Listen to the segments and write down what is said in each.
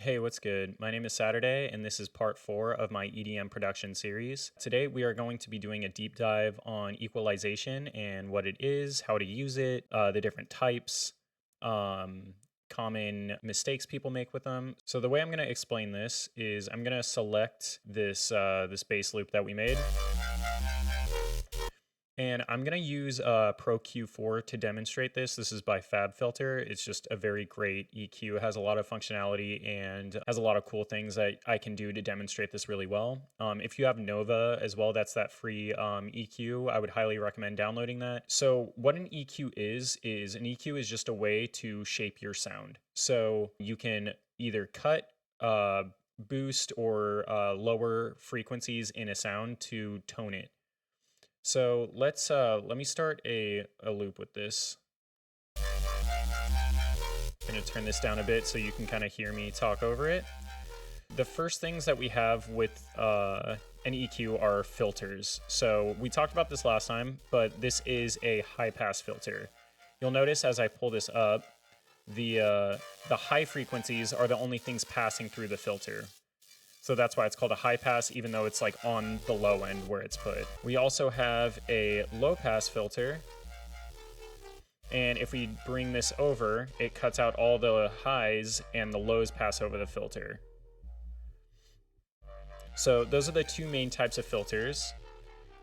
Hey, what's good? My name is SATURDAE, and this is part 4 of my EDM production series. Today, we are going to be doing a deep dive on equalization and what it is, how to use it, the different types, common mistakes people make with them. So the way I'm going to explain this is I'm going to select this bass loop that we made. And I'm going to use Pro Q4 to demonstrate this. This is by FabFilter. It's just a very great EQ. It has a lot of functionality and has a lot of cool things that I can do to demonstrate this really well. If you have Nova as well, that's that free EQ. I would highly recommend downloading that. So what an EQ is an EQ is just a way to shape your sound. So you can either cut, boost, or lower frequencies in a sound to tone it. So let me start a loop with this. I'm gonna turn this down a bit so you can kind of hear me talk over it. The first things that we have with an EQ are filters. So we talked about this last time, but this is a high pass filter. You'll notice as I pull this up, the high frequencies are the only things passing through the filter. So that's why it's called a high pass, even though it's like on the low end where it's put. We also have a low pass filter. And if we bring this over, it cuts out all the highs and the lows pass over the filter. So those are the two main types of filters.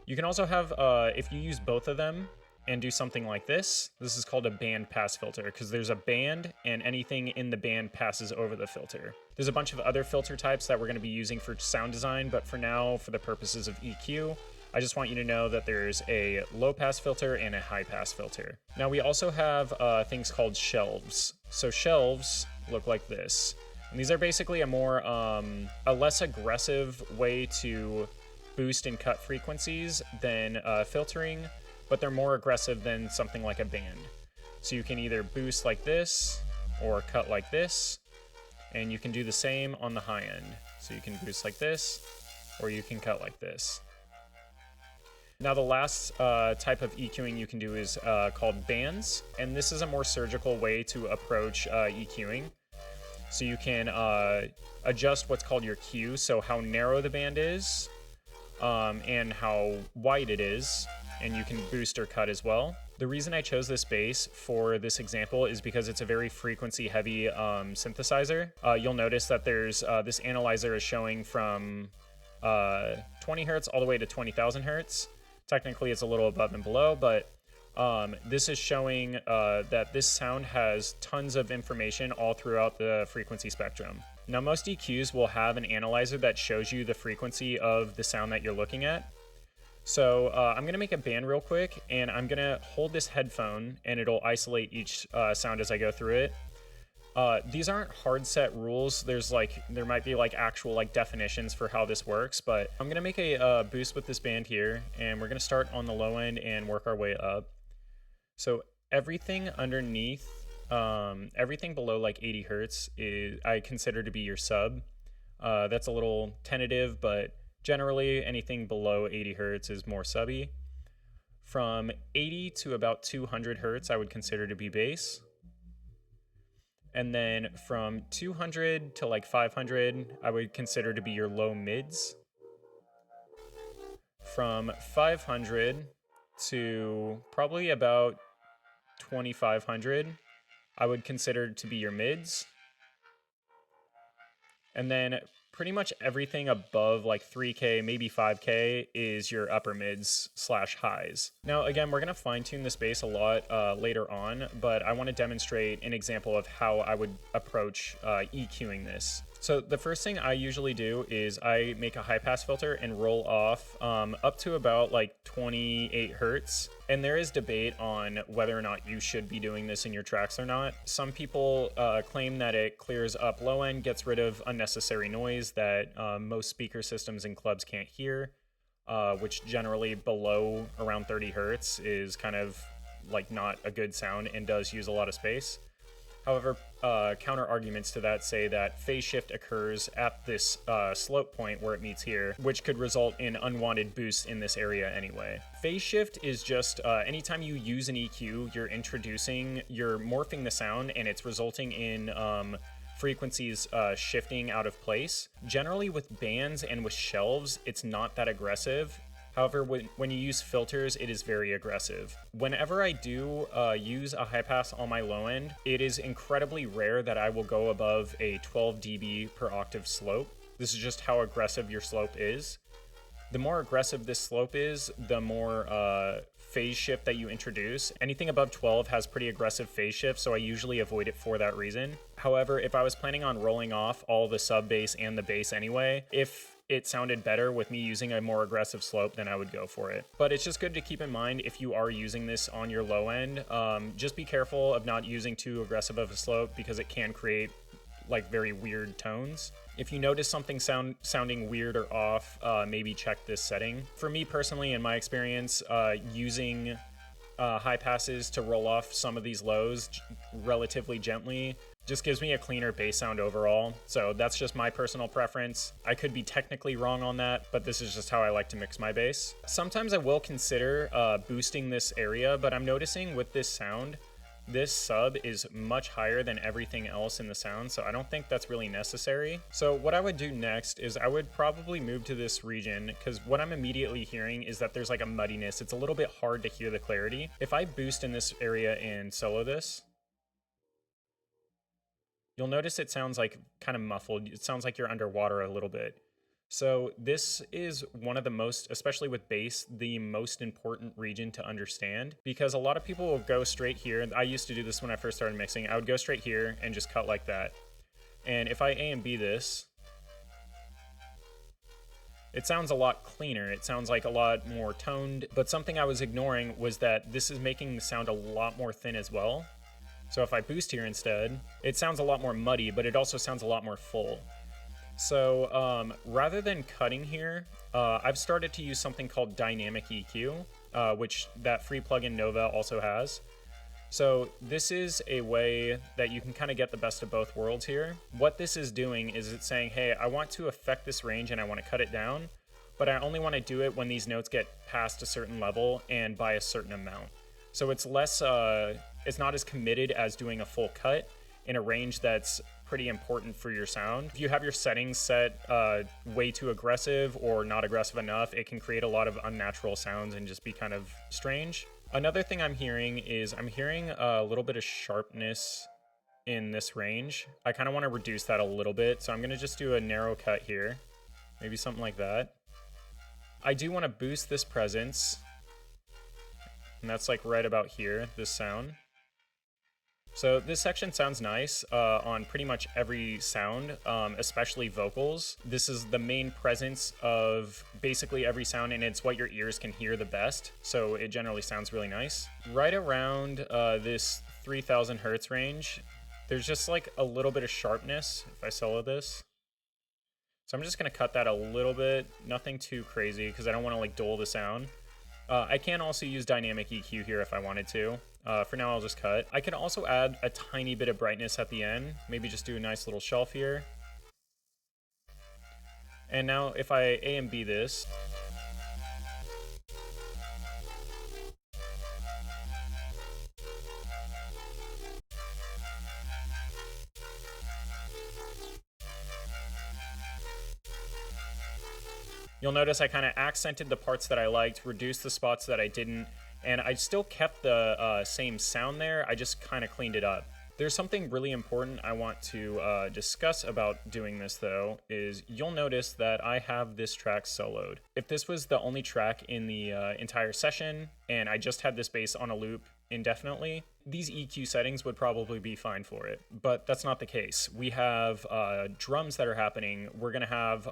You can also have, if you use both of them and do something like this is called a band pass filter because there's a band and anything in the band passes over the filter. There's a bunch of other filter types that we're going to be using for sound design, but for now, for the purposes of EQ, I just want you to know that there's a low pass filter and a high pass filter. Now we also have things called shelves. So shelves look like this. And these are basically a less aggressive way to boost and cut frequencies than filtering, but they're more aggressive than something like a band. So you can either boost like this or cut like this, and you can do the same on the high end. So you can boost like this, or you can cut like this. Now the last type of EQing you can do is called bands, and this is a more surgical way to approach EQing. So you can adjust what's called your Q, so how narrow the band is, and how wide it is, and you can boost or cut as well. The reason I chose this bass for this example is because it's a very frequency heavy synthesizer. You'll notice that there's this analyzer is showing from 20 hertz all the way to 20,000 hertz. Technically it's a little above and below, but this is showing that this sound has tons of information all throughout the frequency spectrum. Now most EQs will have an analyzer that shows you the frequency of the sound that you're looking at. So I'm going to make a band real quick, and I'm going to hold this headphone, and it'll isolate each sound as I go through it. These aren't hard set rules. There might be actual definitions for how this works, but I'm going to make a boost with this band here, and we're going to start on the low end and work our way up. So everything underneath, everything below 80 hertz I consider to be your sub. That's a little tentative, but generally, anything below 80 hertz is more subby. From 80 to about 200 hertz, I would consider to be bass. And then from 200 to 500, I would consider to be your low mids. From 500 to probably about 2500, I would consider to be your mids. And then pretty much everything above 3K, maybe 5K is your upper mids / highs. Now, again, we're going to fine tune this bass a lot later on, but I want to demonstrate an example of how I would approach EQing this. So the first thing I usually do is I make a high pass filter and roll off up to about 28 hertz. And there is debate on whether or not you should be doing this in your tracks or not. Some people claim that it clears up low end, gets rid of unnecessary noise that most speaker systems in clubs can't hear, which generally below around 30 hertz is kind of not a good sound and does use a lot of space. However, counter arguments to that say that phase shift occurs at this slope point where it meets here, which could result in unwanted boosts in this area anyway. Phase shift is just anytime you use an EQ, you're morphing the sound, and it's resulting in frequencies shifting out of place. Generally with bands and with shelves, it's not that aggressive. However, when you use filters, it is very aggressive. Whenever I do use a high pass on my low end, it is incredibly rare that I will go above a 12 dB per octave slope. This is just how aggressive your slope is. The more aggressive this slope is, the more phase shift that you introduce. Anything above 12 has pretty aggressive phase shift, so I usually avoid it for that reason. However, if I was planning on rolling off all the sub bass and the bass anyway, if it sounded better with me using a more aggressive slope, then I would go for it. But it's just good to keep in mind if you are using this on your low end, just be careful of not using too aggressive of a slope because it can create like very weird tones. If you notice something sounding weird or off, maybe check this setting. For me personally, in my experience, using high passes to roll off some of these lows relatively gently just gives me a cleaner bass sound overall. So that's just my personal preference. I could be technically wrong on that, but this is just how I like to mix my bass. Sometimes I will consider boosting this area, but I'm noticing with this sound, this sub is much higher than everything else in the sound, so I don't think that's really necessary. So what I would do next is I would probably move to this region, because what I'm immediately hearing is that there's like a muddiness. It's a little bit hard to hear the clarity. If I boost in this area and solo this, you'll notice it sounds like kind of muffled. It sounds like you're underwater a little bit. So this is one of the most, especially with bass, the most important region to understand, because a lot of people will go straight here. I used to do this when I first started mixing. I would go straight here and just cut like that. And if I A and B this, it sounds a lot cleaner. It sounds like a lot more toned, but something I was ignoring was that this is making the sound a lot more thin as well. So if I boost here instead, it sounds a lot more muddy, but it also sounds a lot more full. So rather than cutting here, I've started to use something called dynamic EQ, which that free plugin Nova also has. So this is a way that you can kind of get the best of both worlds here. What this is doing is it's saying, hey, I want to affect this range and I want to cut it down, but I only want to do it when these notes get past a certain level and by a certain amount. So it's less, it's not as committed as doing a full cut in a range that's pretty important for your sound. If you have your settings set way too aggressive or not aggressive enough, it can create a lot of unnatural sounds and just be kind of strange. Another thing I'm hearing is I'm hearing a little bit of sharpness in this range. I kind of want to reduce that a little bit, so I'm going to just do a narrow cut here, maybe something like that. I do want to boost this presence, and that's like right about here, this sound. So this section sounds nice on pretty much every sound, especially vocals. This is the main presence of basically every sound, and it's what your ears can hear the best. So it generally sounds really nice. Right around this 3000 hertz range, there's just like a little bit of sharpness if I solo this. So I'm just gonna cut that a little bit, nothing too crazy because I don't want to like dull the sound. I can also use dynamic EQ here if I wanted to. For now, I'll just cut. I can also add a tiny bit of brightness at the end. Maybe just do a nice little shelf here. And now if I A and B this, you'll notice I kind of accented the parts that I liked, reduced the spots that I didn't, and I still kept the same sound there. I just kind of cleaned it up. There's something really important I want to discuss about doing this though, is you'll notice that I have this track soloed. If this was the only track in the entire session and I just had this bass on a loop indefinitely, these EQ settings would probably be fine for it, but that's not the case. We have drums that are happening. We're gonna have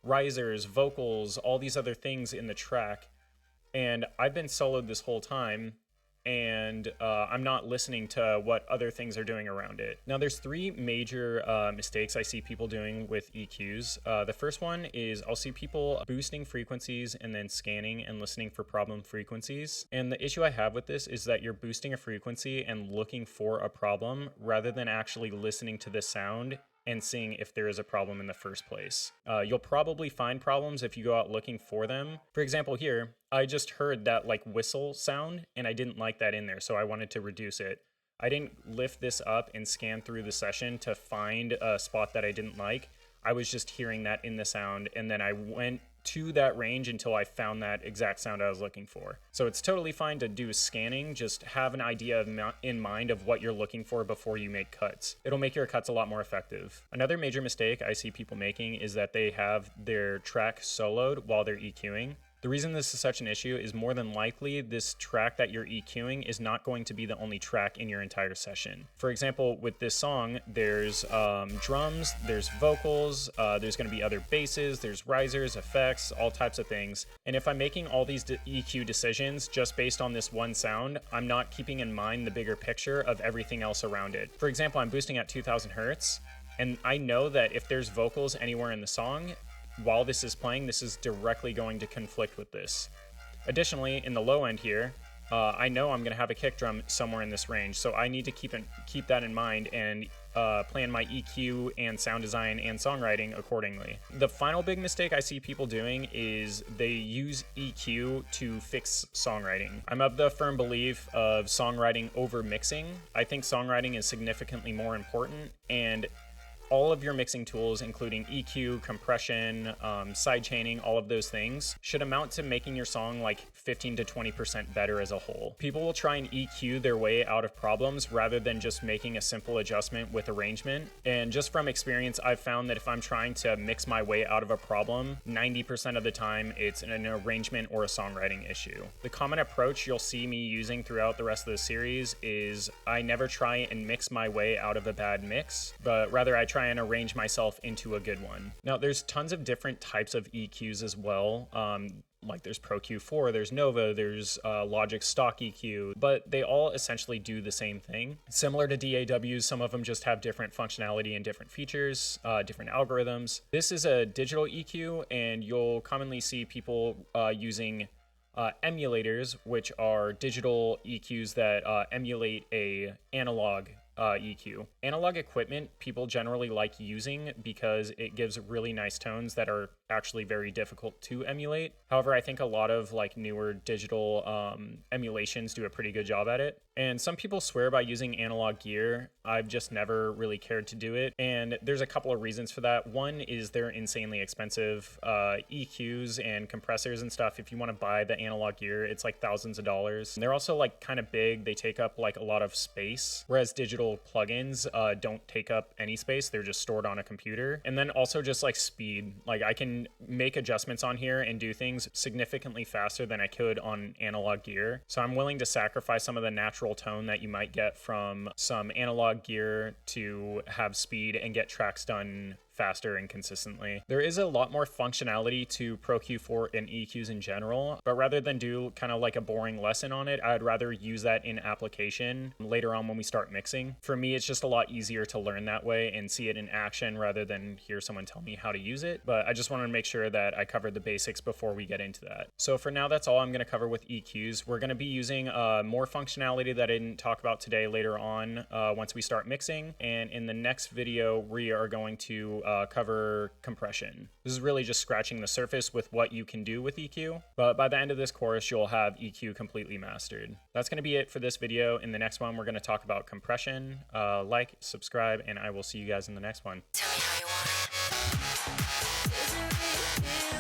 risers, vocals, all these other things in the track. And I've been soloed this whole time, and I'm not listening to what other things are doing around it. Now, there's three major mistakes I see people doing with EQs. The first one is I'll see people boosting frequencies and then scanning and listening for problem frequencies. And the issue I have with this is that you're boosting a frequency and looking for a problem rather than actually listening to the sound and seeing if there is a problem in the first place. You'll probably find problems if you go out looking for them. For example, here, I just heard that like whistle sound and I didn't like that in there, so I wanted to reduce it. I didn't lift this up and scan through the session to find a spot that I didn't like. I was just hearing that in the sound, and then I went to that range until I found that exact sound I was looking for. So it's totally fine to do scanning, just have an idea in mind of what you're looking for before you make cuts. It'll make your cuts a lot more effective. Another major mistake I see people making is that they have their track soloed while they're EQing. The reason this is such an issue is more than likely this track that you're EQing is not going to be the only track in your entire session. For example, with this song, there's drums, there's vocals, there's going to be other basses, there's risers, effects, all types of things. And if I'm making all these EQ decisions just based on this one sound, I'm not keeping in mind the bigger picture of everything else around it. For example, I'm boosting at 2000 hertz, and I know that if there's vocals anywhere in the song, while this is playing, this is directly going to conflict with this. Additionally, in the low end here, I know I'm going to have a kick drum somewhere in this range, so I need to keep that in mind and plan my EQ and sound design and songwriting accordingly. The final big mistake I see people doing is they use EQ to fix songwriting. I'm of the firm belief of songwriting over mixing. I think songwriting is significantly more important, and all of your mixing tools, including EQ, compression, sidechaining, all of those things, should amount to making your song like 15 to 20% better as a whole. People will try and EQ their way out of problems rather than just making a simple adjustment with arrangement. And just from experience, I've found that if I'm trying to mix my way out of a problem, 90% of the time it's an arrangement or a songwriting issue. The common approach you'll see me using throughout the rest of the series is I never try and mix my way out of a bad mix, but rather I try and arrange myself into a good one. Now, there's tons of different types of EQs as well. Like there's Pro Q4, there's Nova, there's Logic stock EQ, but they all essentially do the same thing. Similar to DAWs, some of them just have different functionality and different features, different algorithms. This is a digital EQ, and you'll commonly see people using emulators, which are digital EQs that emulate a analog EQ. Analog equipment people generally like using because it gives really nice tones that are actually very difficult to emulate. However, I think a lot of like newer digital emulations do a pretty good job at it. And some people swear by using analog gear. I've just never really cared to do it. And there's a couple of reasons for that. One is they're insanely expensive. EQs and compressors and stuff, if you want to buy the analog gear, it's like thousands of dollars. And they're also like kind of big. They take up like a lot of space, whereas digital plugins don't take up any space. They're just stored on a computer. And then also just like speed. Like I can make adjustments on here and do things significantly faster than I could on analog gear. So I'm willing to sacrifice some of the natural tone that you might get from some analog gear to have speed and get tracks done faster and consistently. There is a lot more functionality to Pro Q4 and EQs in general, but rather than do kind of like a boring lesson on it, I'd rather use that in application later on when we start mixing. For me, it's just a lot easier to learn that way and see it in action rather than hear someone tell me how to use it. But I just wanted to make sure that I covered the basics before we get into that. So for now, that's all I'm going to cover with EQs. We're going to be using more functionality that I didn't talk about today later on once we start mixing. And in the next video, we are going to cover compression. This is really just scratching the surface with what you can do with EQ, but by the end of this course, you'll have EQ completely mastered. That's going to be it for this video. In the next one, we're going to talk about compression. Like, subscribe, and I will see you guys in the next one. Tell me how you want it.